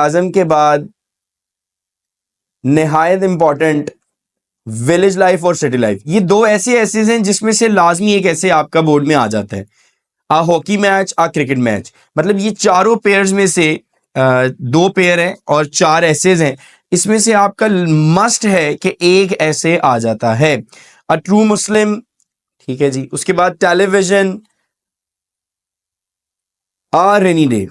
आजम के बाद नहायत इंपॉर्टेंट विलेज लाइफ और सिटी लाइफ, ये दो ऐसे एसेज हैं जिसमें से लाजमी एक ऐसे आपका बोर्ड में आ जाता है। आ हॉकी मैच, आ क्रिकेट मैच, मतलब ये चारों पेयर्स में से दो पेयर हैं और चार एसेज हैं, इसमें से आपका मस्ट है कि एक ऐसे आ जाता है। अ ट्रू मुस्लिम, ठीक है जी। उसके बाद टेलीविजन, आ रेनी डे।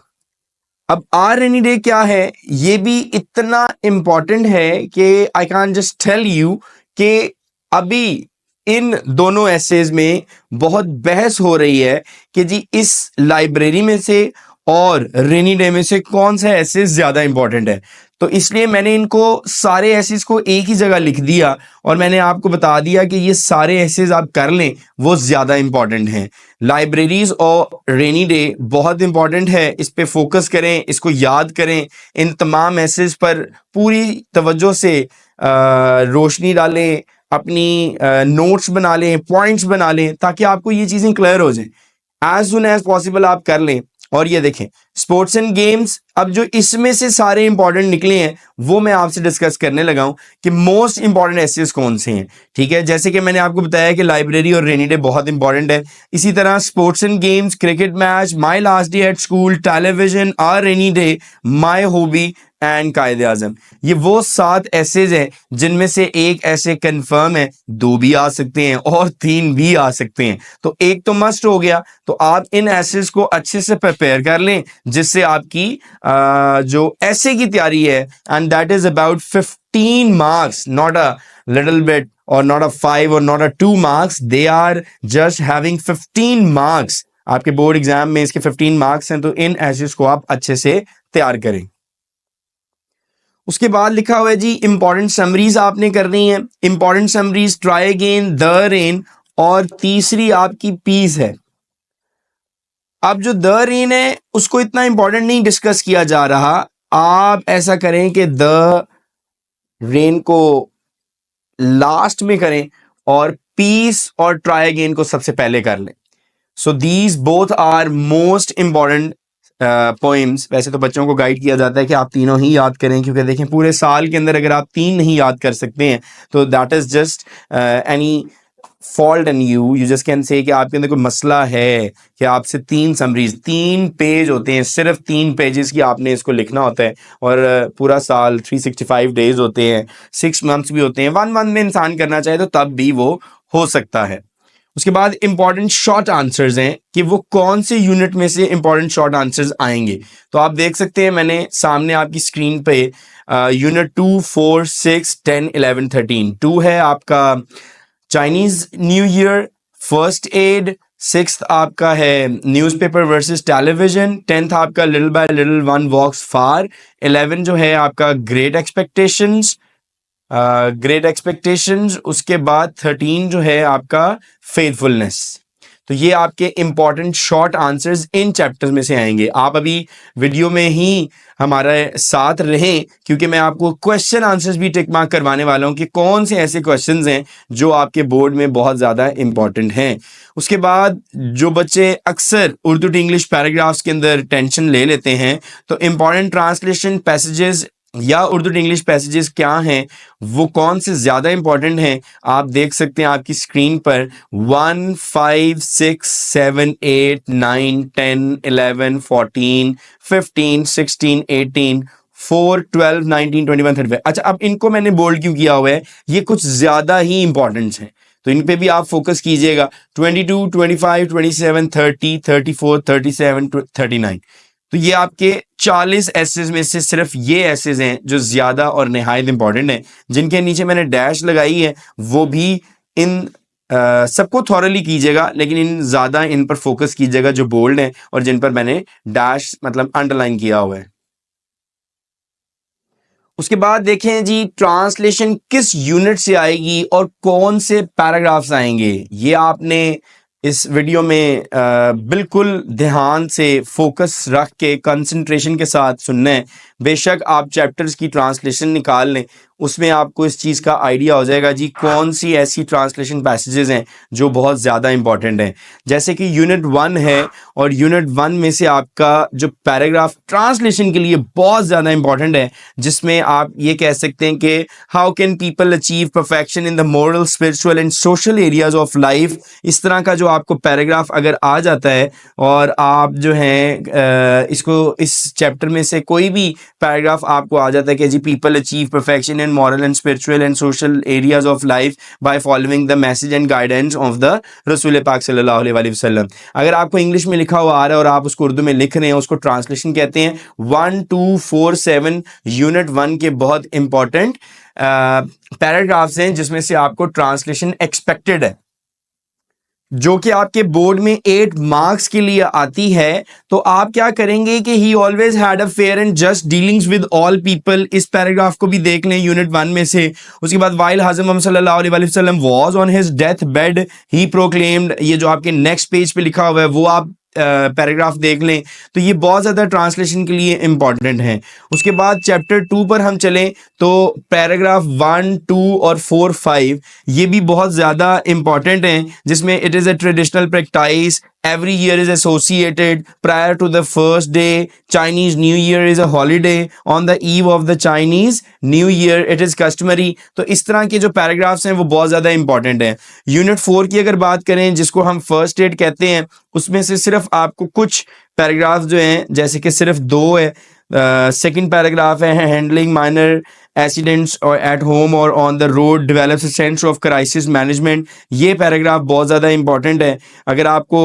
अब आ रेनी डे क्या है, ये भी इतना इंपॉर्टेंट है कि I can just tell you कि अभी इन दोनों एसेज में बहुत बहस हो रही है कि जी इस लाइब्रेरी में से और रेनी डे में से कौन सा एसेज ज्यादा इंपॉर्टेंट है। तो इसलिए मैंने इनको सारे एसेज को एक ही जगह लिख दिया और मैंने आपको बता दिया कि ये सारे एसेज आप कर लें, वो ज्यादा इंपॉर्टेंट हैं। लाइब्रेरीज और रेनी डे बहुत इंपॉर्टेंट है, इस पे फोकस करें, इसको याद करें, इन तमाम एसेज पर पूरी तवज्जो से रोशनी डालें, अपनी नोट्स बना लें, पॉइंट्स बना लें, ताकि आपको ये चीज़ें क्लियर हो जाएं। एज सुन एज पॉसिबल आप कर लें। और ये देखें स्पोर्ट्स एंड गेम्स, अब जो इसमें से सारे इंपॉर्टेंट निकले हैं वो मैं आपसे डिस्कस करने लगा हूं कि मोस्ट इंपॉर्टेंट एसेज कौन से हैं। ठीक है, जैसे कि मैंने आपको बताया कि लाइब्रेरी और रेनी डे बहुत इंपॉर्टेंट है, इसी तरह sports and games, cricket match, my last day at school, television, our rainy day, my hobby and Quaid-e-Azam, ये वो 7 एसेज हैं जिनमें से एक ऐसे कंफर्म है, 2 भी आ सकते हैं और 3 भी आ सकते हैं। तो एक तो मस्ट हो गया। तो आप इन एसेज को अच्छे से प्रिपेयर कर लें जिससे आपकी जो ऐसे की तैयारी है, and that is about 15 marks, not a little bit और नॉट अ 5 और not a 2 marks, they are just having 15 marks. आपके बोर्ड एग्जाम में इसके 15 मार्क्स हैं, तो इन एसेज को आप अच्छे से तैयार करें। उसके बाद लिखा हुआ है जी इंपॉर्टेंट समरीज आपने करनी है। Important summaries try again, the rain, और तीसरी आपकी पीस है। अब जो द रेन है उसको इतना इंपॉर्टेंट नहीं डिस्कस किया जा रहा, आप ऐसा करें कि द रेन को लास्ट में करें और पीस और ट्राई अगेन को सबसे पहले कर लें। So these both are most important poems. वैसे तो बच्चों को गाइड किया जाता है कि आप तीनों ही याद करें, क्योंकि देखें पूरे साल के अंदर अगर आप 3 नहीं याद कर सकते हैं तो that is just any fault in you just can say कि आपके अंदर कोई मसला है कि आपसे 3 समरीज, 3 पेज होते हैं, सिर्फ 3 पेजेस की आपने इसको लिखना होता है, और पूरा साल 365 डेज होते हैं, 6 मंथ्स भी होते हैं, 1 मंथ में इंसान करना चाहे तो तब भी वो हो सकता है। उसके बाद इंपॉर्टेंट शॉर्ट आंसर्स हैं कि वो कौन से यूनिट में से इंपॉर्टेंट शॉर्ट आंसर्स आएंगे। तो आप देख सकते हैं मैंने सामने आपकी स्क्रीन पे यूनिट 2, 4, 6, 10, 11, 13। 2 है आपका Chinese new year, first aid, 6th आपका है न्यूज़पेपर वर्सेस टेलीविजन, 10th आपका लिटिल बाय लिटिल वन वॉक्स फार, 11 जो है आपका ग्रेट एक्सपेक्टेशंस, ग्रेट एक्सपेक्टेशंस। उसके बाद 13 जो है आपका फेथफुलनेस। तो ये आपके important short answers in chapters में से आएंगे। आप अभी वीडियो में ही हमारे साथ रहें, क्योंकि मैं आपको क्वेश्चन आंसर्स भी टिक मार्क करवाने वाला हूं कि कौन से ऐसे क्वेश्चंस हैं जो आपके बोर्ड में बहुत ज़्यादा इंपॉर्टेंट हैं। उसके बाद जो बच्चे अक्सर उर्दू टू इंग्लिश पैराग्राफ्स के अंदर टेंशन ले लेते हैं, तो इंपॉर्टेंट ट्रांसलेशन पैसेजेस या उर्दू टू इंग्लिश पैसेजेस क्या हैं, वो कौन से ज़्यादा इंपॉर्टेंट हैं, आप देख सकते हैं आपकी स्क्रीन पर 1, 5, 6, 7, 8, 9, 10, 11, 14, 15, 16, 18, 4, 12, 19, 21, 35। अच्छा, अब इनको मैंने बोल्ड क्यों किया हुआ है, ये कुछ ज़्यादा ही इंपॉर्टेंट हैं, तो इन पे भी आप फोकस कीजिएगा। 22, 25, 27, 30, 34, 37, 39। तो ये आपके 40 एसेज में से सिर्फ ये एसेज हैं जो ज्यादा और निहायत इंपॉर्टेंट हैं। जिनके नीचे मैंने डैश लगाई है वो भी इन सबको थॉरली कीजिएगा, लेकिन इन ज्यादा इन पर फोकस कीजिएगा जो बोल्ड हैं और जिन पर मैंने डैश मतलब अंडरलाइन किया हुआ है। उसके बाद देखें जी ट्रांसलेशन किस यूनिट से आएगी और कौन से पैराग्राफ्स आएंगे, ये आपने इस वीडियो में बिल्कुल ध्यान से फोकस रख के कंसंट्रेशन के साथ सुनना है। बेशक आप चैप्टर्स की ट्रांसलेशन निकाल लें, उसमें आपको इस चीज़ का आइडिया हो जाएगा जी कौन सी ऐसी ट्रांसलेशन पैसेजेस हैं जो बहुत ज़्यादा इंपॉर्टेंट हैं। जैसे कि यूनिट 1 है और यूनिट 1 में से आपका जो पैराग्राफ ट्रांसलेशन के लिए बहुत ज़्यादा इंपॉर्टेंट है, जिसमें आप ये कह सकते हैं कि how can people achieve perfection in the moral, spiritual and social areas of life. इस तरह का जो आपको पैराग्राफ अगर आ जाता है और आप जो हैं इसको इस चैप्टर में से कोई भी पैराग्राफ आपको आ जाता है कि जी people achieve perfection in moral and spiritual and social areas of life by following the message and guidance of the रसूल पाक सल्लल्लाहु अलैहि वसल्लम। अगर आपको इंग्लिश में लिखा हुआ आ रहा है और आप उसको उर्दू में लिख रहे हैं, उसको ट्रांसलेशन कहते हैं। 1, 2, 4, 7 यूनिट 1 के बहुत इंपॉर्टेंट पैराग्राफ्स हैं जिसमें से आपको ट्रांसलेशन एक्सपेक्टेड है, जो कि आपके बोर्ड में 8 मार्क्स के लिए आती है। तो आप क्या करेंगे कि ही always had a fair and just dealings with all people, इस पैराग्राफ को भी देख लें यूनिट 1 में से। उसके बाद वाइल हज़रत मोहम्मद सल्लल्लाहु अलैहि वसल्लम was on his death bed he proclaimed, ये जो आपके नेक्स्ट पेज पे लिखा हुआ है वो आप पैराग्राफ देख लें। तो ये बहुत ज़्यादा ट्रांसलेशन के लिए इंपॉर्टेंट है। उसके बाद चैप्टर 2 पर हम चलें तो पैराग्राफ 1, 2 और 4, 5 ये भी बहुत ज़्यादा इंपॉर्टेंट हैं, जिसमें it is a traditional practice every year is associated prior to the first day, Chinese New Year is a holiday, on the eve of the Chinese New Year it is customary। तो इस तरह के जो paragraphs हैं वो बहुत ज़्यादा important हैं। यूनिट 4 की अगर बात करें जिसको हम फर्स्ट एड कहते हैं, उसमें से सिर्फ आपको कुछ पैराग्राफ जो हैं, जैसे कि सिर्फ 2 है। सेकेंड पैराग्राफ है हैंडलिंग माइनर एक्सीडेंट्स और एट होम और on the road develops a sense of crisis management. ये पैराग्राफ बहुत ज़्यादा इंपॉर्टेंट है। अगर आपको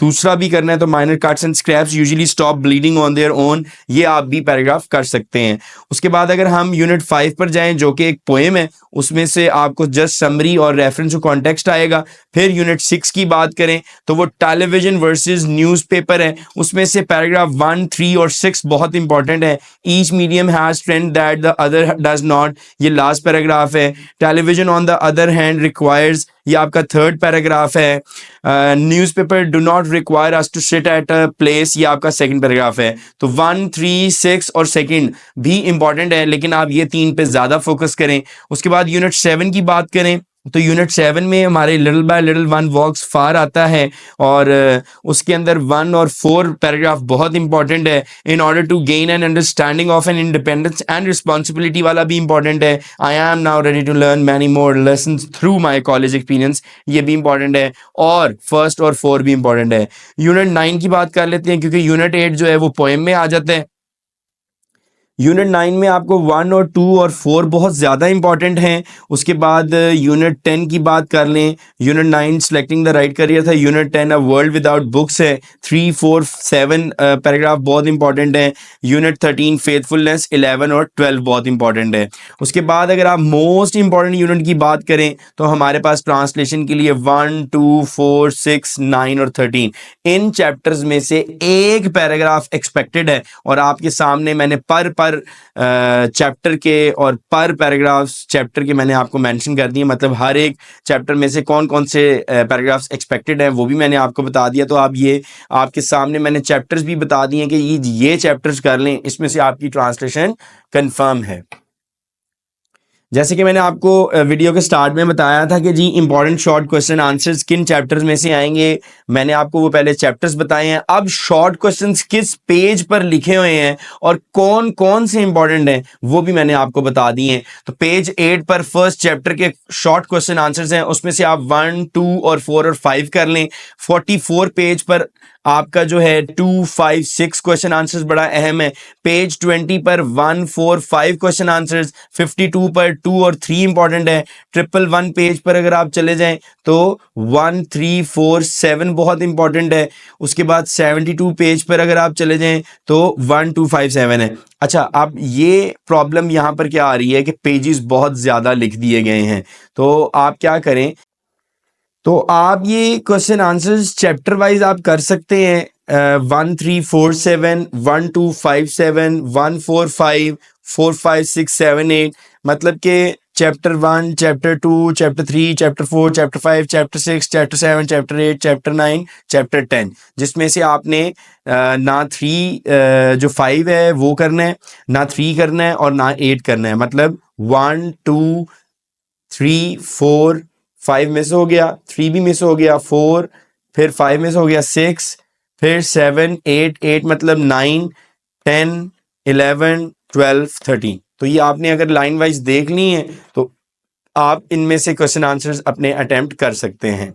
दूसरा भी करना है तो minor cuts and scraps usually stop bleeding on their own, ये आप भी पैराग्राफ कर सकते हैं। उसके बाद अगर हम यूनिट 5 पर जाएं जो कि एक पोएम है, उसमें से आपको जस्ट समरी और रेफरेंस टू कॉन्टेक्स्ट आएगा। फिर यूनिट 6 की बात करें तो वो टेलीविजन वर्सेस न्यूज़पेपर है, उसमें से पैराग्राफ 1, 3 और 6 बहुत इंपॉर्टेंट है। Each medium has strength that the other does not, ये लास्ट पैराग्राफ है। Television on the other hand requires, ये आपका थर्ड पैराग्राफ है। Newspaper do not require us to sit at a place, ये आपका सेकंड पैराग्राफ है। तो 1, 3, 6 और सेकंड भी इंपॉर्टेंट है, लेकिन आप ये 3 पे ज़्यादा फोकस करें। उसके बाद यूनिट 7 की बात करें तो यूनिट 7 में हमारे लिटिल बाय लिटिल वन वॉक्स फार आता है और उसके अंदर 1 और 4 पैराग्राफ बहुत इंपॉर्टेंट है। In order to gain an understanding of an independence and responsibility वाला भी इंपॉर्टेंट है। I am now ready to learn many more lessons through my college experience, ये भी इंपॉर्टेंट है। और फर्स्ट और 4 भी इंपॉर्टेंट है। यूनिट 9 की बात कर लेते हैं क्योंकि यूनिट 8 जो है वो पोएम में आ जाता है। यूनिट 9 में आपको 1 और 2 और 4 बहुत ज़्यादा इंपॉर्टेंट हैं। उसके बाद यूनिट 10 की बात कर लें, unit 9 selecting the right career था। Unit 10 a world without books है। 3, 4, 7 पैराग्राफ बहुत इंपॉर्टेंट है। यूनिट 13 फेथफुलनेस, 11 और 12 बहुत इंपॉर्टेंट है। उसके बाद अगर आप मोस्ट इंपॉर्टेंट यूनिट की बात करें तो हमारे पास ट्रांसलेशन के लिए 1, 2, 4, 6, 9 और 13 इन चैप्टर्स में से एक पैराग्राफ एक्सपेक्टेड है। और आपके सामने मैंने पर चैप्टर के और पर पैराग्राफ्स चैप्टर के मैंने आपको मेंशन कर दिए, मतलब हर एक चैप्टर में से कौन कौन से पैराग्राफ्स एक्सपेक्टेड हैं वो भी मैंने आपको बता दिया। तो आप ये आपके सामने मैंने चैप्टर्स भी बता दिए कि ये चैप्टर्स कर लें, इसमें से आपकी ट्रांसलेशन कंफर्म है। जैसे कि मैंने आपको वीडियो के स्टार्ट में बताया था कि जी इंपॉर्टेंट शॉर्ट क्वेश्चन आंसर्स किन चैप्टर्स में से आएंगे, मैंने आपको वो पहले चैप्टर्स बताए हैं। अब शॉर्ट क्वेश्चंस किस पेज पर लिखे हुए हैं और कौन कौन से इंपॉर्टेंट हैं वो भी मैंने आपको बता दिए हैं। तो पेज 8 पर फर्स्ट चैप्टर के शॉर्ट क्वेश्चन आंसर्स हैं, उसमें से आप 1, 2 और 4 और 5 कर लें। 44 पेज पर आपका जो है 2, 5, 6 क्वेश्चन आंसर्स बड़ा अहम है। पेज 20 पर 1, 4, 5 क्वेश्चन आंसर्स, 52 पर 2 और 3 इंपॉर्टेंट है। 111 पेज पर अगर आप चले जाएं तो 1, 3, 4, 7 बहुत इंपॉर्टेंट है। उसके बाद 72 पेज पर अगर आप चले जाएं तो 1, 2, 5, 7 है। अच्छा, अब ये प्रॉब्लम यहाँ पर क्या आ रही है कि पेजेस बहुत ज़्यादा लिख दिए गए हैं, तो आप क्या करें, तो आप ये क्वेश्चन आंसर्स चैप्टर वाइज आप कर सकते हैं। 1, 3, 4, 7, 1, 2, 5, 7, 1, 4, 5, 4, 5, 6, 7, 8, मतलब कि chapter 1, chapter 2, chapter 3, chapter 4, chapter 5, chapter 6, chapter 7, chapter 8, chapter 9, chapter 10, जिसमें से आपने ना 3 जो 5 है वो करना है, ना 3 करना है और ना 8 करना है। मतलब 1, 2, 3, 4, 5 मिस हो गया, 3 भी मिस हो गया, 4, फिर 5 मिस हो गया, 6, फिर 7, 8 मतलब 9, 10, 11, 12, 13। तो ये आपने अगर लाइन वाइज देख ली है तो आप इनमें से क्वेश्चन आंसर्स अपने अटेम्प्ट कर सकते हैं।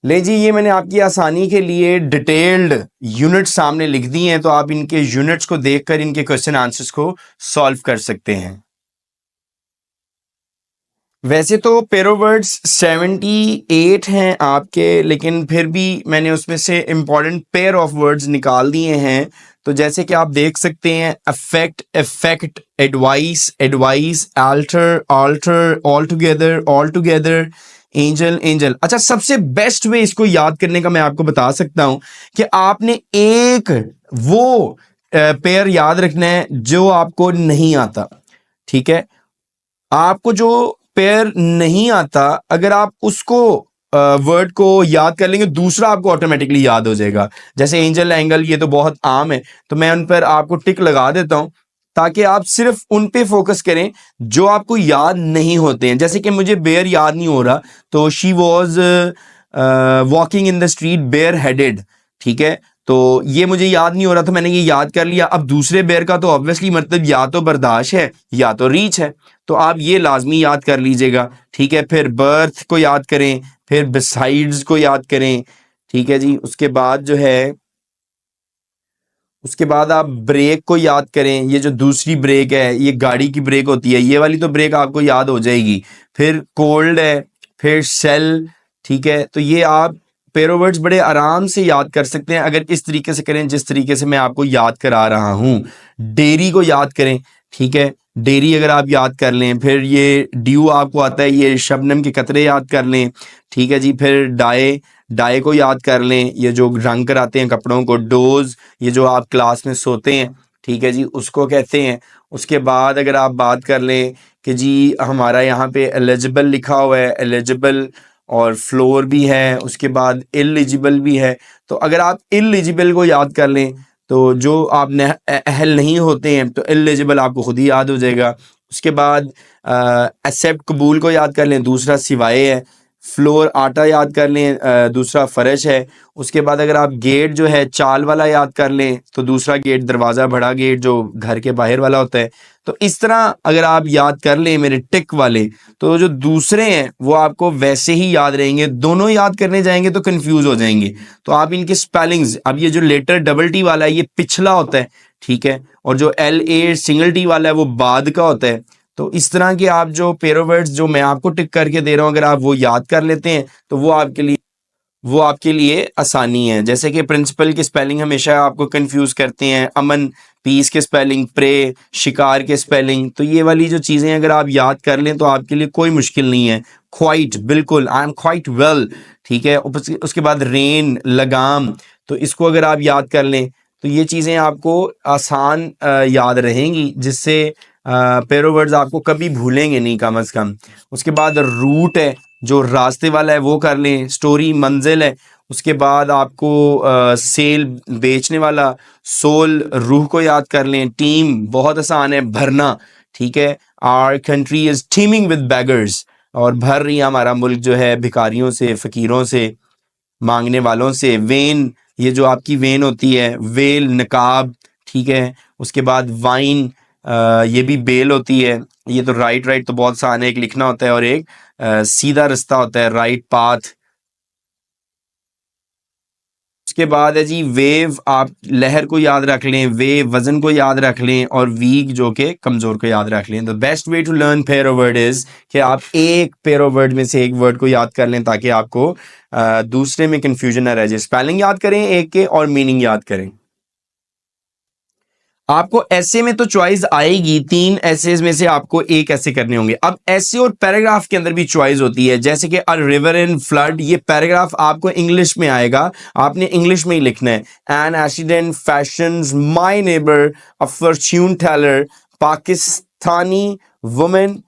ले जी, ये मैंने आपकी आसानी के लिए डिटेल्ड यूनिट सामने लिख दी हैं, तो आप इनके यूनिट्स को देखकर इनके क्वेश्चन आंसर्स को सॉल्व कर सकते हैं। वैसे तो पेरो वर्ड्स 78 हैं आपके, लेकिन फिर भी मैंने उसमें से इंपॉर्टेंट पेयर ऑफ वर्ड्स निकाल दिए हैं। तो जैसे कि आप देख सकते हैं, affect, effect, advice, advise, alter, altar, all together, angel, angel. अच्छा, सबसे बेस्ट वे इसको याद करने का मैं आपको बता सकता हूं कि आपने एक वो पेयर याद रखना है जो आपको नहीं आता। ठीक है, आपको जो पेयर नहीं आता, अगर आप उसको वर्ड को याद कर लेंगे, दूसरा आपको ऑटोमेटिकली याद हो जाएगा। जैसे एंजल, एंगल, ये तो बहुत आम है, तो मैं उन पर आपको टिक लगा देता हूं ताकि आप सिर्फ उन पे फोकस करें जो आपको याद नहीं होते हैं। जैसे कि मुझे बेयर याद नहीं हो रहा, तो she was walking in the street bare headed. ठीक है, तो ये मुझे याद नहीं हो रहा था, मैंने ये याद कर लिया। अब दूसरे बेयर का तो ऑब्वियसली मतलब या तो बर्दाश्त है या तो रीच है, तो आप ये लाजमी याद कर लीजिएगा। ठीक है, फिर बर्थ को याद करें, फिर बिसाइड्स को याद करें। ठीक है जी, उसके बाद जो है, उसके बाद आप ब्रेक को याद करें। ये जो दूसरी ब्रेक है, ये गाड़ी की ब्रेक होती है, ये वाली तो ब्रेक आपको याद हो जाएगी। फिर कोल्ड है, फिर सेल। ठीक है, तो ये आप पेरो वर्ड्स बड़े आराम से याद कर सकते हैं अगर इस तरीके से करें जिस तरीके से मैं आपको याद करा रहा हूं। डेरी को याद करें। ठीक है, डेरी अगर आप याद कर लें, फिर ये ड्यू आपको आता है, ये शबनम के कतरे याद कर लें। ठीक है जी, फिर डाई, डाई को याद कर लें, ये जो रंग कराते हैं कपड़ों को। डोज, ये जो आप क्लास में सोते हैं, ठीक है जी, उसको कहते हैं। उसके बाद अगर आप बात कर लें कि जी हमारा यहाँ पे एलिजिबल लिखा हुआ है, एलिजिबल और फ्लोर भी है, उसके बाद इलिजिबल भी है। तो अगर आप इलिजिबल को याद कर लें, तो जो आप अहल नहीं होते हैं, तो इलिजिबल आपको खुद ही याद हो जाएगा। उसके बाद एक्सेप्ट, कबूल को याद कर लें, दूसरा सिवाय है। फ्लोर, आटा याद कर लें, दूसरा फर्श है। उसके बाद अगर आप गेट जो है चाल वाला याद कर लें, तो दूसरा गेट दरवाज़ा, बड़ा गेट जो घर के बाहर वाला होता है। तो इस तरह अगर आप याद कर लें मेरे टिक वाले, तो जो दूसरे हैं वो आपको वैसे ही याद रहेंगे। दोनों याद करने जाएंगे तो कंफ्यूज हो जाएंगे। तो आप इनके स्पेलिंग्स, अब ये जो लेटर डबल टी वाला है ये पिछला होता है। ठीक है, और जो LA सिंगल टी वाला है वो बाद का होता है। तो इस तरह के आप जो पेरो वर्ड्स जो मैं आपको टिक करके दे रहा हूं, अगर आप वो याद कर लेते हैं तो वो आपके लिए आसानी है। जैसे कि प्रिंसिपल की स्पेलिंग हमेशा आपको कंफ्यूज करते हैं, अमन, पीस के स्पेलिंग, प्रे, शिकार के स्पेलिंग। तो ये वाली जो चीज़ें अगर आप याद कर लें तो आपके लिए कोई मुश्किल नहीं है। क्वाइट, बिल्कुल, आई एम क्वाइट वेल। ठीक है, उसके बाद रेन, लगाम, तो इसको अगर आप याद कर लें तो ये चीज़ें आपको आसान याद रहेंगी, जिससे पेरो वर्ड्स आपको कभी भूलेंगे नहीं कम अज़ कम। उसके बाद रूट है, जो रास्ते वाला है वो कर लें। स्टोरी, मंजिल है। उसके बाद आपको सेल, बेचने वाला। सोल, रूह को याद कर लें। टीम बहुत आसान है, भरना। ठीक है, our country is teeming with beggars, और भर रही है हमारा मुल्क जो है भिखारियों से, फ़कीरों से, मांगने वालों से। वेन, ये जो आपकी वेन होती है। वेल, नकाब। ठीक है, उसके बाद वाइन, ये भी बेल होती है। ये तो राइट तो बहुत आसान है, एक लिखना होता है और एक सीधा रास्ता होता है, राइट पाथ। उसके बाद है जी वेव, आप लहर को याद रख लें, वेव वजन को याद रख लें, और वीक जो कि कमजोर को याद रख लें। The best way to learn pair word is कि आप एक पेयर वर्ड में से एक वर्ड को याद कर लें ताकि आपको दूसरे में कंफ्यूजन ना रह जाए। स्पेलिंग याद करें एक के और मीनिंग याद करें। आपको ऐसे में तो चॉइस आएगी, 3 ऐसेज में से आपको एक ऐसे करने होंगे। अब ऐसे और पैराग्राफ के अंदर भी चॉइस होती है, जैसे कि अ रिवर इन फ्लड, ये पैराग्राफ आपको इंग्लिश में आएगा, आपने इंग्लिश में ही लिखना है। An accident fashions my neighbour a fortune teller, थानी वुमेन,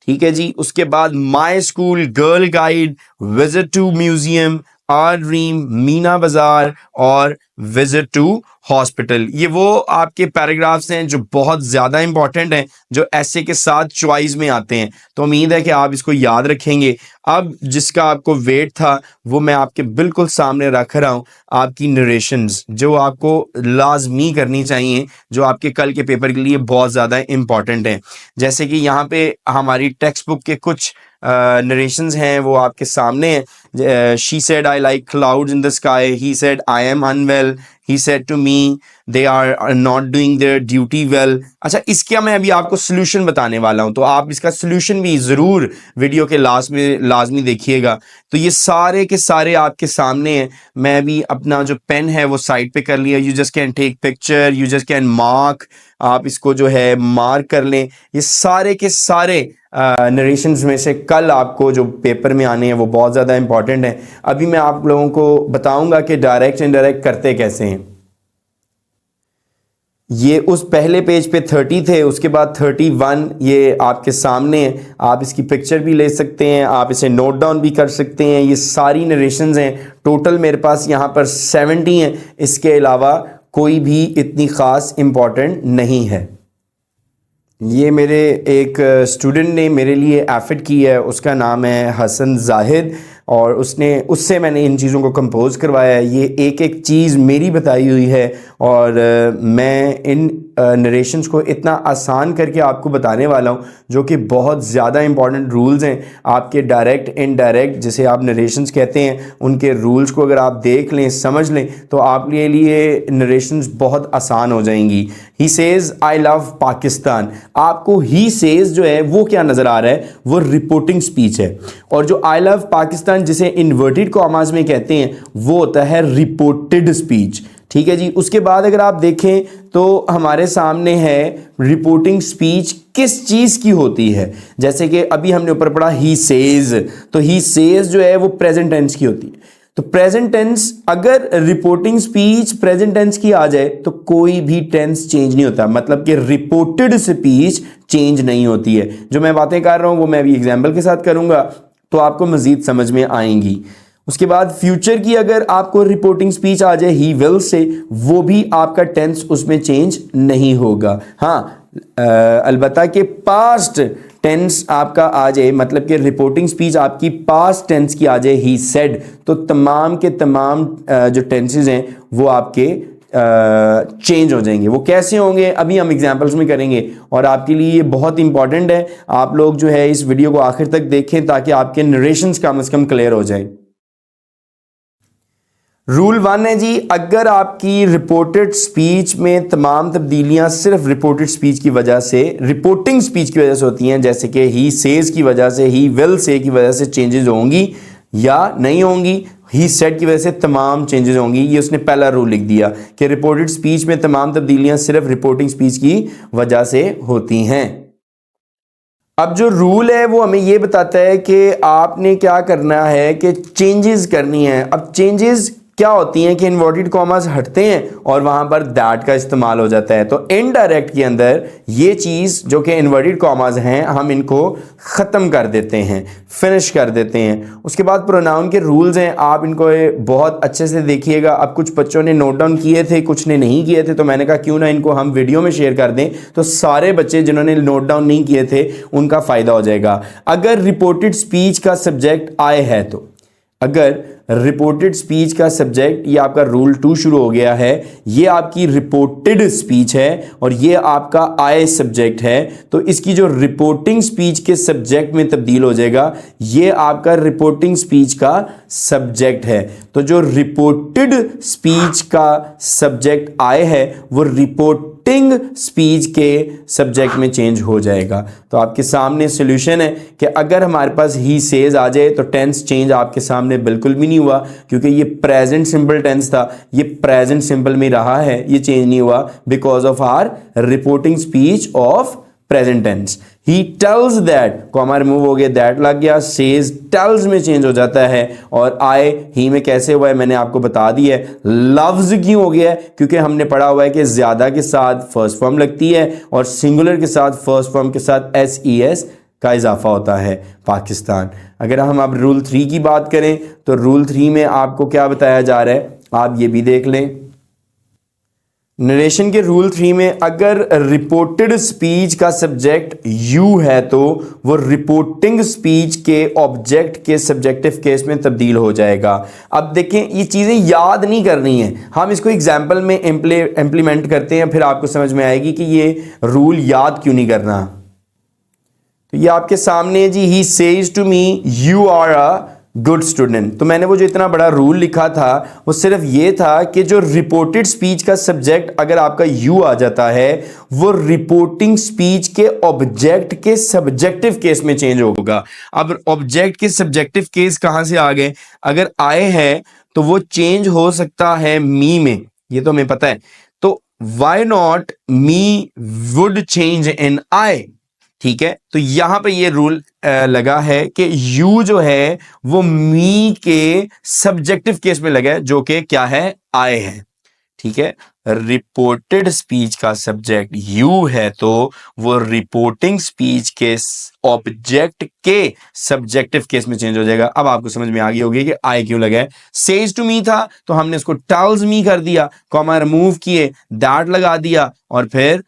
ठीक है जी। उसके बाद my school, girl guide, visit to museum, our dream, Meena Bazaar और विजिट टू हॉस्पिटल। ये वो आपके पैराग्राफ्स हैं जो बहुत ज़्यादा इंपॉर्टेंट हैं, जो ऐसे के साथ चॉइस में आते हैं। तो उम्मीद है कि आप इसको याद रखेंगे। अब जिसका आपको वेट था वो मैं आपके बिल्कुल सामने रख रहा हूँ, आपकी नरेशंस जो आपको लाजमी करनी चाहिए, जो आपके कल के पेपर के लिए बहुत ज़्यादा इंपॉर्टेंट हैं। जैसे कि यहाँ पे हमारी टेक्स्ट बुक के कुछ नरेशंस हैं, वो आपके सामने हैं। She said I like clouds in the sky, he said I am unwell, he said to me they are not doing their duty well। अच्छा, इसका मैं अभी आपको सोल्यूशन बताने वाला हूं, तो आप इसका सोल्यूशन भी ज़रूर वीडियो के लास्ट में लाजमी देखिएगा। तो ये सारे के सारे आपके सामने हैं। मैं अभी अपना जो पेन है वो साइड पे कर लिया। You just can take picture, you just can mark, आप इसको जो है मार्क कर लें। ये सारे के सारे नरेशंस में से कल आपको जो पेपर में आने हैं वो बहुत ज़्यादा इंपॉर्टेंट है। अभी मैं आप लोगों को बताऊंगा कि डायरेक्ट इनडायरेक्ट करते कैसे हैं। ये उस पहले पेज पे 30 थे, उसके बाद 31 ये आपके सामने है। आप इसकी पिक्चर भी ले सकते हैं, आप इसे नोट डाउन भी कर सकते हैं। ये सारी नरेशंस हैं, टोटल मेरे पास यहाँ पर 70 हैं। इसके अलावा कोई भी इतनी ख़ास इम्पॉर्टेंट नहीं है। ये मेरे एक स्टूडेंट ने मेरे लिए एफर्ट की है, उसका नाम है हसन जाहिद, और उससे मैंने इन चीज़ों को कंपोज करवाया है। ये एक एक चीज़ मेरी बताई हुई है, और मैं इन नरेशंस को इतना आसान करके आपको बताने वाला हूँ, जो कि बहुत ज़्यादा इंपॉर्टेंट रूल्स हैं आपके डायरेक्ट इनडायरेक्ट जिसे आप नरेशंस कहते हैं। उनके रूल्स को अगर आप देख लें, समझ लें, तो आपके लिए नरेशंस बहुत आसान हो जाएंगी। ही सेज़ आई लव पाकिस्तान, आपको ही सेज़ जो है वो क्या नज़र आ रहा है, वो रिपोर्टिंग स्पीच है। और जो आई लव पाकिस्तान जिसे इन्वर्टेड कॉमास में कहते हैं वो होता है रिपोर्टेड स्पीच, ठीक है जी। उसके बाद अगर आप देखें तो हमारे सामने है रिपोर्टिंग स्पीच किस चीज़ की होती है। जैसे कि अभी हमने ऊपर पढ़ा ही सेज, तो ही सेज जो है वो प्रेजेंट टेंस की होती है। तो प्रेजेंट टेंस, अगर रिपोर्टिंग स्पीच प्रेजेंट टेंस की आ जाए तो कोई भी टेंस चेंज नहीं होता, मतलब कि रिपोर्टेड स्पीच चेंज नहीं होती है। जो मैं बातें कर रहा हूं वो मैं अभी एग्जाम्पल के साथ करूंगा तो आपको मजीद समझ में आएंगी। उसके बाद फ्यूचर की अगर आपको रिपोर्टिंग स्पीच आ जाए ही विल से, वो भी आपका टेंस उसमें चेंज नहीं होगा। हाँ, अलबत्ता कि पास्ट टेंस आपका आ जाए, मतलब कि रिपोर्टिंग स्पीच आपकी पास्ट टेंस की आ जाए ही सेड, तो तमाम के तमाम जो टेंसेस हैं वो आपके चेंज हो जाएंगे। वो कैसे होंगे अभी हम एग्जांपल्स में करेंगे, और आपके लिए ये बहुत इंपॉर्टेंट है। आप लोग जो है इस वीडियो को आखिर तक देखें ताकि आपके नरेशंस कम से कम क्लियर हो जाए। रूल 1 है जी, अगर आपकी रिपोर्टेड स्पीच में तमाम तब्दीलियां सिर्फ रिपोर्टेड स्पीच की वजह से, रिपोर्टिंग स्पीच की वजह से होती हैं, जैसे कि ही सेज की वजह से, ही विल से की वजह से चेंजेस होंगी या नहीं होंगी, ही सेड की वजह से तमाम चेंजेस होंगी। ये उसने पहला रूल लिख दिया कि रिपोर्टेड स्पीच में तमाम तब्दीलियां सिर्फ रिपोर्टिंग स्पीच की वजह से होती हैं। अब जो रूल है वो हमें ये बताता है कि आपने क्या करना है कि चेंजेस करनी है। अब चेंजेस क्या होती हैं कि इन्वर्टेड कॉमास हटते हैं और वहां पर दैट का इस्तेमाल हो जाता है। तो इनडायरेक्ट के अंदर ये चीज़ जो कि इन्वर्टेड कॉमास हैं हम इनको ख़त्म कर देते हैं, फिनिश कर देते हैं। उसके बाद प्रोनाउन के रूल्स हैं, आप इनको बहुत अच्छे से देखिएगा। अब कुछ बच्चों ने नोट डाउन किए थे, कुछ ने नहीं किए थे, तो मैंने कहा क्यों ना इनको हम वीडियो में शेयर कर दें, तो सारे बच्चे जिन्होंने नोट डाउन नहीं किए थे उनका फ़ायदा हो जाएगा। अगर रिपोर्टेड स्पीच का सब्जेक्ट आए है, तो अगर रिपोर्टेड स्पीच का सब्जेक्ट, ये आपका रूल 2 शुरू हो गया है, ये आपकी रिपोर्टेड स्पीच है और ये आपका आए सब्जेक्ट है, तो इसकी जो रिपोर्टिंग स्पीच के सब्जेक्ट में तब्दील हो जाएगा, ये आपका रिपोर्टिंग स्पीच का सब्जेक्ट है। तो जो रिपोर्टेड स्पीच का सब्जेक्ट आए है वो रिपोर्टिंग स्पीच के सब्जेक्ट में चेंज हो जाएगा। तो आपके सामने सॉल्यूशन है कि अगर हमारे पास ही सेज आ जाए तो टेंस चेंज आपके सामने बिल्कुल भी नहीं हुआ, क्योंकि ये प्रेजेंट सिंपल टेंस था, ये प्रेजेंट सिंपल में रहा है, ये चेंज नहीं हुआ because of our reporting speech of present tense. He tells that, comma remove हो गया, दैट लग गया, सेज टेल्स में चेंज हो जाता है, और आए ही में कैसे हुआ है मैंने आपको बता दिया है। लव्स क्यों हो गया है, क्योंकि हमने पढ़ा हुआ है कि ज्यादा के साथ फर्स्ट फॉर्म लगती है और सिंगुलर के साथ फर्स्ट फॉर्म के साथ एस का इजाफा होता है, पाकिस्तान। अगर हम अब रूल 3 की बात करें तो रूल 3 में आपको क्या बताया जा रहा है, आप ये भी देख लें। नरेशन के रूल 3 में अगर रिपोर्टेड स्पीच का सब्जेक्ट यू है तो वो रिपोर्टिंग स्पीच के ऑब्जेक्ट के सब्जेक्टिव केस में तब्दील हो जाएगा। अब देखें, ये चीज़ें याद नहीं करनी है, हम इसको एग्जाम्पल में इम्प्लीमेंट करते हैं, फिर आपको समझ में आएगी कि ये रूल याद क्यों नहीं करना। तो ये आपके सामने जी, he says to me you are a good student. तो मैंने वो जो इतना बड़ा रूल लिखा था वो सिर्फ ये था कि जो रिपोर्टेड स्पीच का सब्जेक्ट अगर आपका यू आ जाता है वो रिपोर्टिंग स्पीच के ऑब्जेक्ट के सब्जेक्टिव केस में चेंज होगा। अब ऑब्जेक्ट के सब्जेक्टिव केस कहां से आ गए, अगर आए है तो वो चेंज हो सकता है मी में, ये तो हमें पता है। तो why not me would change in I, ठीक है। तो यहां पे ये रूल लगा है कि यू जो है वो मी के सब्जेक्टिव केस में लगा है, जो कि क्या है, आए है, ठीक है। रिपोर्टेड स्पीच का सब्जेक्ट यू है तो वो रिपोर्टिंग स्पीच के ऑब्जेक्ट के सब्जेक्टिव केस में चेंज हो जाएगा। अब आपको समझ में आ गई होगी कि आई क्यों लगा है। सेज टू मी था तो हमने उसको टेल्स मी कर दिया, कॉमा रिमूव किए, दैट लगा दिया, और फिर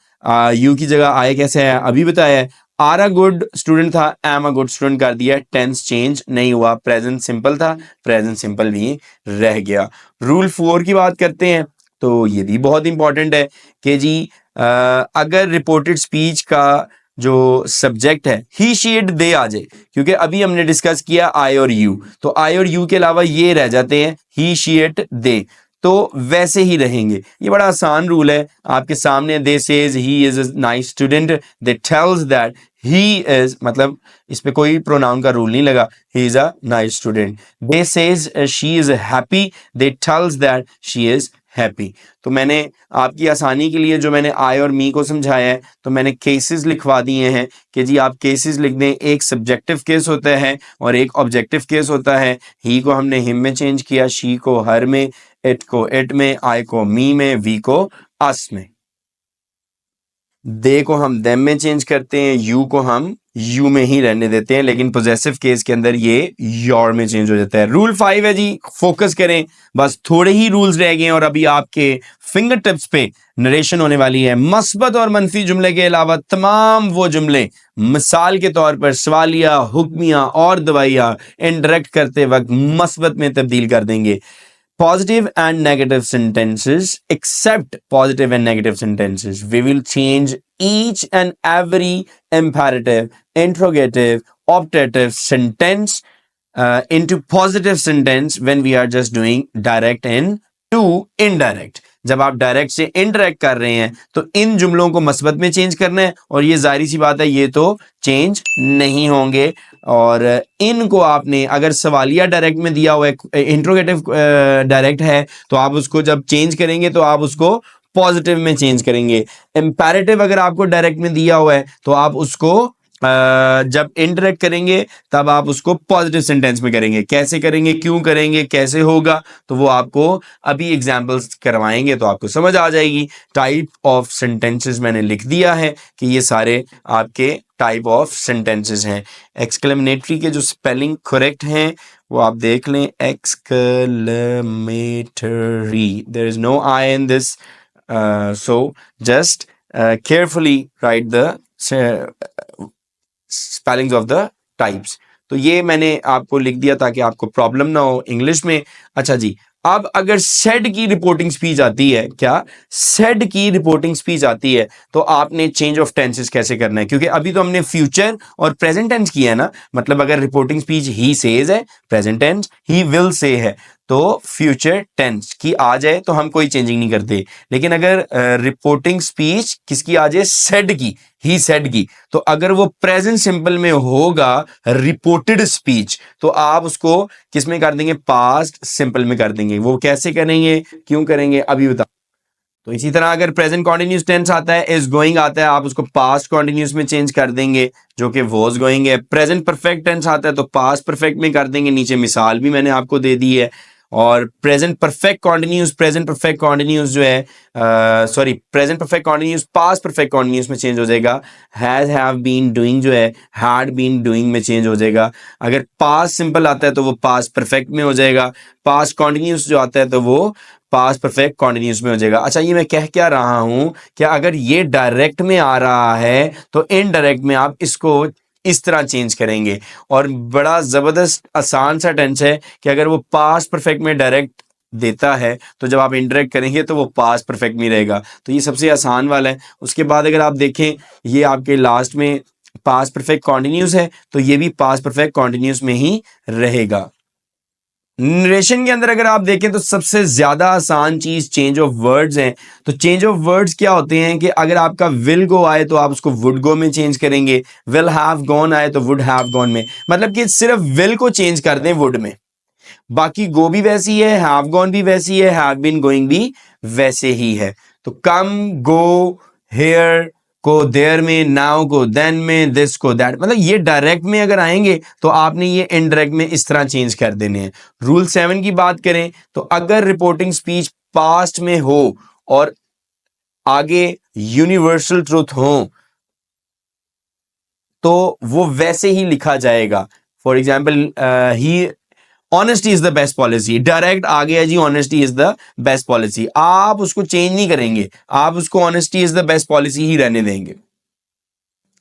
यू की जगह आई कैसे है अभी बताया है। आर अ गुड स्टूडेंट था, एम अ गुड स्टूडेंट कर दिया, टेंस चेंज नहीं हुआ, प्रेजेंट सिंपल था, प्रेजेंट सिंपल भी रह गया। रूल 4 की बात करते हैं तो ये भी बहुत इंपॉर्टेंट है कि जी अगर रिपोर्टेड स्पीच का जो सब्जेक्ट है ही शी इट दे आ जाए, क्योंकि अभी हमने डिस्कस किया आई और यू, तो आई और यू के अलावा ये रह जाते हैं ही शी इट दे, तो वैसे ही रहेंगे। ये बड़ा आसान रूल है आपके सामने। They says he is a nice student, they tells that he is, मतलब इस पे कोई प्रोनाउन का रूल नहीं लगा, he is a nice student. They says she is happy, they tells that she is happy. तो मैंने आपकी आसानी के लिए जो मैंने आई और मी को समझाया है तो मैंने केसेस लिखवा दिए हैं कि जी आप केसेस लिख दें। एक सब्जेक्टिव केस होता है और एक ऑब्जेक्टिव केस होता है। ही को हमने हिम में चेंज किया, शी को हर में, इट को इट में, आई को मी में, वी को अस में। दे को हम देम में चेंज करते हैं, यू को हम यू में ही रहने देते हैं, लेकिन पोजेसिव केस के अंदर ये योर में चेंज हो जाता है। रूल 5 है जी, फोकस करें, बस थोड़े ही रूल्स रह गए और अभी आपके फिंगर टिप्स पे नरेशन होने वाली है। मस्बत और मनफी जुमले के अलावा तमाम वो जुमले, मिसाल के तौर पर सवालिया, हुक्मिया और दवाइया, इंडायरेक्ट करते वक्त मस्बत में तब्दील कर देंगे। Positive and negative sentences, except positive and negative sentences, we will change each and every imperative, interrogative, optative sentence into positive sentence when we are just doing direct and to indirect. जब आप direct से indirect कर रहे हैं तो इन जुमलों को मस्बत में change करना है, और ये जाहिर सी बात है ये तो चेंज नहीं होंगे। और इनको आपने अगर सवालिया डायरेक्ट में दिया हुआ है, इंट्रोगेटिव डायरेक्ट है, तो आप उसको जब चेंज करेंगे तो आप उसको पॉजिटिव में चेंज करेंगे। इंपैरेटिव अगर आपको डायरेक्ट में दिया हुआ है तो आप उसको जब इंटरेक्ट करेंगे तब आप उसको पॉजिटिव सेंटेंस में करेंगे। कैसे करेंगे, क्यों करेंगे, कैसे होगा, तो वो आपको अभी एग्जांपल्स करवाएंगे तो आपको समझ आ जाएगी। टाइप ऑफ सेंटेंसेस मैंने लिख दिया है कि ये सारे आपके टाइप ऑफ सेंटेंसेस हैं। एक्सक्लेमेटरी के जो स्पेलिंग करेक्ट हैं वो आप देख लें, exclamatory, there is no I in this, so just carefully write the spellings of the types. तो ये मैंने आपको लिख दिया ताकि आपको प्रॉब्लम ना हो इंग्लिश में। अच्छा जी, अब अगर सेड की रिपोर्टिंग स्पीच आती है, क्या सेड की रिपोर्टिंग स्पीच आती है, तो आपने चेंज ऑफ टेंसेस कैसे करना है, क्योंकि अभी तो हमने फ्यूचर और प्रेजेंट टेंस किया है ना। मतलब अगर रिपोर्टिंग स्पीच ही सेज है, present tense he will say है, तो फ्यूचर टेंस की आ जाए तो हम कोई चेंजिंग नहीं करते। लेकिन अगर रिपोर्टिंग स्पीच किसकी आ जाए, सेड की, ही सेड की, तो अगर वो प्रेजेंट सिंपल में होगा रिपोर्टेड स्पीच, तो आप उसको किस में कर देंगे, पास्ट सिंपल में कर देंगे। वो कैसे करेंगे, क्यों करेंगे, अभी बता। तो इसी तरह अगर प्रेजेंट कॉन्टिन्यूस टेंस आता है, इज गोइंग आता है, आप उसको पास्ट कॉन्टिन्यूस में चेंज कर देंगे जो कि वॉज गोइंग है। प्रेजेंट परफेक्ट टेंस आता है तो पास्ट परफेक्ट में कर देंगे, नीचे मिसाल भी मैंने आपको दे दी है। और प्रेजेंट परफेक्ट कॉन्टिन्यूस जो है present perfect continuous past perfect continuous में चेंज हो जाएगा। हैज हैव बीन डूइंग जो है हैड बीन डूइंग में चेंज हो जाएगा। अगर पास्ट सिंपल आता है तो वो पास्ट परफेक्ट में हो जाएगा। पास्ट कॉन्टिन्यूस जो आता है तो वो पास्ट परफेक्ट कॉन्टिन्यूस में हो जाएगा। अच्छा, ये मैं कह क्या रहा हूं, क्या अगर ये डायरेक्ट में आ रहा है तो इनडायरेक्ट में आप इसको इस तरह चेंज करेंगे। और बड़ा ज़बरदस्त आसान सा टेंस है कि अगर वो पास्ट परफेक्ट में डायरेक्ट देता है तो जब आप इंटरेक्ट करेंगे तो वो पास्ट परफेक्ट में रहेगा। तो ये सबसे आसान वाला है। उसके बाद अगर आप देखें, ये आपके लास्ट में पास्ट परफेक्ट कॉन्टिन्यूस है तो ये भी पास्ट परफेक्ट कॉन्टिन्यूस में ही रहेगा। नरेशन के अंदर अगर आप देखें तो सबसे ज्यादा आसान चीज चेंज ऑफ वर्ड्स हैं। तो चेंज ऑफ वर्ड्स क्या होते हैं कि अगर आपका विल गो आए तो आप उसको वुड गो में चेंज करेंगे, विल हैव गॉन आए तो वुड हैव गॉन में। मतलब कि सिर्फ विल को चेंज कर दें वुड में, बाकी गो भी वैसी है, हैव गॉन भी वैसी है, हैव बीन गोइंग भी वैसे ही है। तो कम, गो, हेयर को देयर में, नाउ को देन में, दिस को दैट। मतलब ये डायरेक्ट में अगर आएंगे तो आपने ये इनडायरेक्ट में इस तरह चेंज कर देने हैं। रूल 7 की बात करें तो अगर रिपोर्टिंग स्पीच पास्ट में हो और आगे यूनिवर्सल ट्रुथ हो तो वो वैसे ही लिखा जाएगा। For example, he honesty is the best policy, direct आ गया जी honesty is the best policy, आप उसको चेंज नहीं करेंगे, आप उसको honesty is the best policy ही रहने देंगे।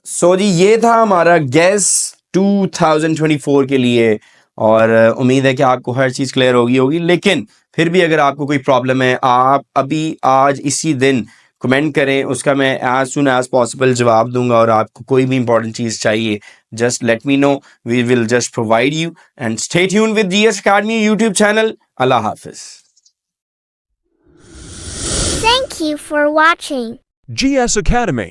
सो जी, ये था हमारा गेस 2024 के लिए और उम्मीद है कि आपको हर चीज़ क्लियर होगी। लेकिन फिर भी अगर आपको कोई प्रॉब्लम है, आप अभी आज इसी दिन कमेंट करें, उसका मैं एज सुन एज पॉसिबल जवाब दूंगा। और आपको कोई भी इंपॉर्टेंट चीज़ चाहिए, just let me know. We will just provide you, and stay tuned with GS Academy YouTube channel. Allah Hafiz. Thank you for watching GS Academy.